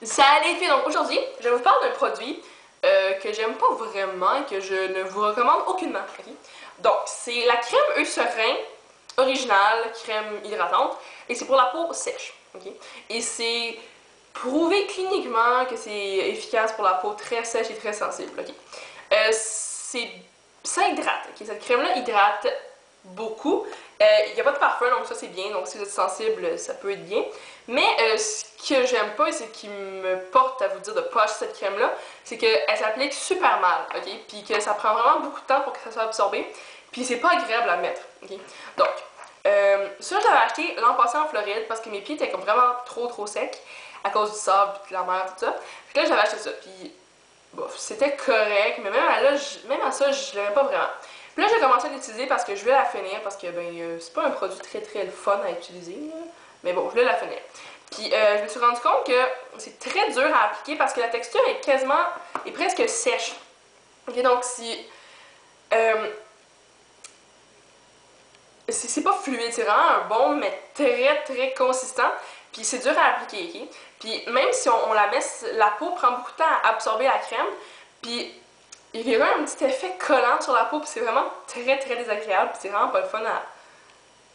Salut les filles, donc aujourd'hui, je vais vous parler d'un produit que j'aime pas vraiment et que je ne vous recommande aucunement. Okay? Donc, c'est la crème Eucerin originale, crème hydratante, et c'est pour la peau sèche. Okay? Et c'est prouvé cliniquement que c'est efficace pour la peau très sèche et très sensible. Okay? Ça hydrate. Okay? Cette crème-là hydrate beaucoup. Il n'y a pas de parfum, donc ça c'est bien. Donc si vous êtes sensible, ça peut être bien. Mais ce que j'aime pas et ce qui me porte à vous dire de pas acheter cette crème-là, c'est qu'elle s'applique super mal, ok? Puis que ça prend vraiment beaucoup de temps pour que ça soit absorbé. Puis c'est pas agréable à mettre, ok? Donc, ça je l'avais acheté l'an passé en Floride parce que mes pieds étaient comme vraiment trop secs à cause du sable, puis de la mer, tout ça. Puis là j'avais acheté ça, puis bof, c'était correct, mais même à ça, je l'aimais pas vraiment. Puis là, j'ai commencé à l'utiliser parce que je voulais la finir, parce que c'est pas un produit très le fun à utiliser, là. Mais bon, je voulais la finir. Puis je me suis rendu compte que c'est très dur à appliquer parce que la texture est presque sèche. Ok, donc c'est pas fluide, c'est vraiment un baume, mais très consistant. Puis c'est dur à appliquer, ok? Puis même si on la met, la peau prend beaucoup de temps à absorber la crème. Puis il y a un petit effet collant sur la peau, puis c'est vraiment très désagréable, puis c'est vraiment pas le fun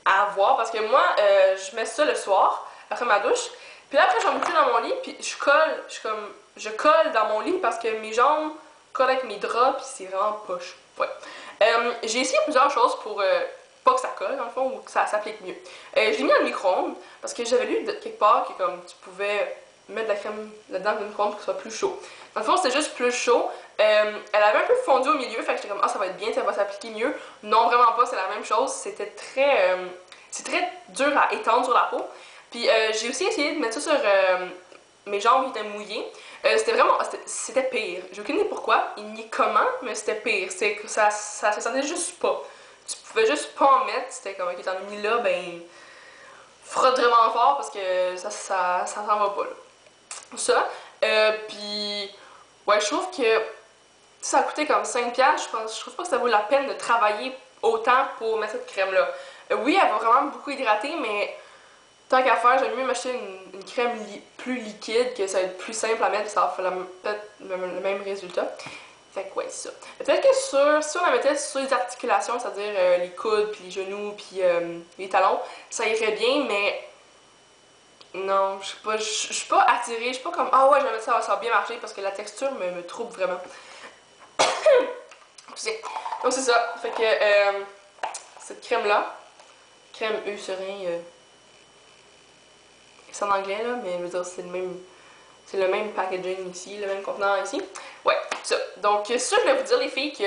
à avoir, parce que moi, je mets ça le soir, après ma douche, puis là, après, je vais me coucher dans mon lit, puis je colle dans mon lit parce que mes jambes collent avec mes draps, puis c'est vraiment poche. Ouais. J'ai essayé plusieurs choses pour pas que ça colle, dans le fond, ou que ça s'applique mieux. Je l'ai mis dans le micro-ondes, parce que j'avais lu quelque part que comme tu pouvais mettre de la crème là-dedans dans le micro-ondes pour que ce soit plus chaud. Dans le fond, c'était juste plus chaud. Elle avait un peu fondu au milieu, fait que j'étais comme, ah, ça va être bien, ça va s'appliquer mieux. Non, vraiment pas, c'est la même chose. C'est très dur à étendre sur la peau. Puis j'ai aussi essayé de mettre ça sur mes jambes qui étaient mouillées. C'était pire. J'ai aucune idée pourquoi, ni comment, mais c'était pire. Ça se sentait juste pas. Tu pouvais juste pas en mettre. C'était comme, ok, t'en as mis là, ben, frotte vraiment fort parce que ça s'en va pas, là. Ça. Puis, ouais, je trouve que ça a coûté comme 5$, je trouve pas que ça vaut la peine de travailler autant pour mettre cette crème-là. Oui, elle va vraiment beaucoup hydrater, mais tant qu'à faire, j'aime mieux m'acheter une crème plus liquide, que ça va être plus simple à mettre, et ça va faire peut-être le même résultat. Fait que ouais, c'est ça. Peut-être que si on la mettait sur les articulations, c'est-à-dire les coudes, puis les genoux, puis les talons, ça irait bien, mais non, je suis pas attirée, je suis pas comme ah ouais, je vais mettre ça, ça va bien marcher parce que la texture me trouble vraiment. Donc c'est ça, fait que cette crème-là, crème Eucerin, c'est en anglais là, mais je veux dire c'est le même packaging ici, le même contenant ici. Ouais, ça. Donc ça, je voulais vous dire les filles que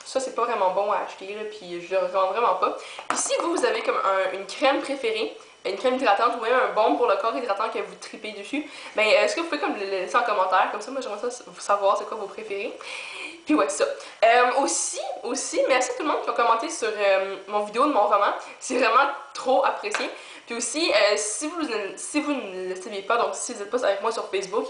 ça c'est pas vraiment bon à acheter là, puis je le recommande vraiment pas. Puis si vous avez comme une crème préférée, une crème hydratante ou même un baume pour le corps hydratant que vous tripez dessus, ben est-ce que vous pouvez comme le laisser en commentaire, comme ça moi j'aimerais ça savoir c'est quoi vos préférés. Puis ouais, ça. Aussi, merci à tout le monde qui a commenté sur mon vidéo de mon roman. C'est vraiment trop apprécié. Puis aussi, si vous ne le saviez pas, donc si vous n'êtes pas avec moi sur Facebook,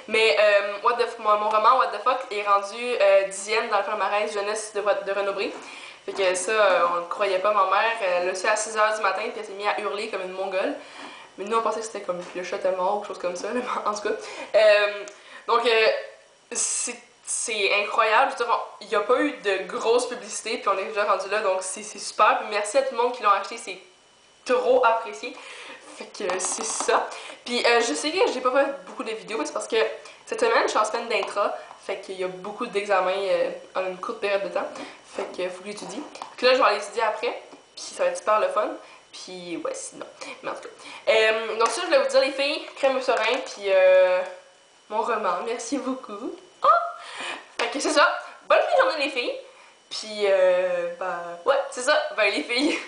mais mon roman What the Fuck est rendu 10e dans le palmarès jeunesse de Renaud-Bré. Fait que ça, on ne croyait pas, ma mère. Elle l'a su à 6h du matin, puis elle s'est mise à hurler comme une mongole. Mais nous, on pensait que c'était comme le chat est mort ou quelque chose comme ça, en tout cas. Donc, c'est incroyable. Je veux dire, il n'y a pas eu de grosse publicité, puis on est déjà rendu là, donc c'est super. Puis merci à tout le monde qui l'ont acheté, c'est trop apprécié. Fait que c'est ça. Puis je sais que j'ai pas fait beaucoup de vidéos, c'est parce que cette semaine, je suis en semaine d'intra, fait qu'il y a beaucoup d'examens en une courte période de temps. Fait que faut que j'étudie. Puis là, je vais aller étudier après, puis ça va être super le fun. Puis ouais, sinon. Mais en tout cas. Donc ça, je voulais vous dire les filles, crème Eucerin, puis mon roman. Merci beaucoup. Fait que c'est ça. Bonne fin de journée les filles. Puis, bah, ouais, c'est ça. Bye les filles.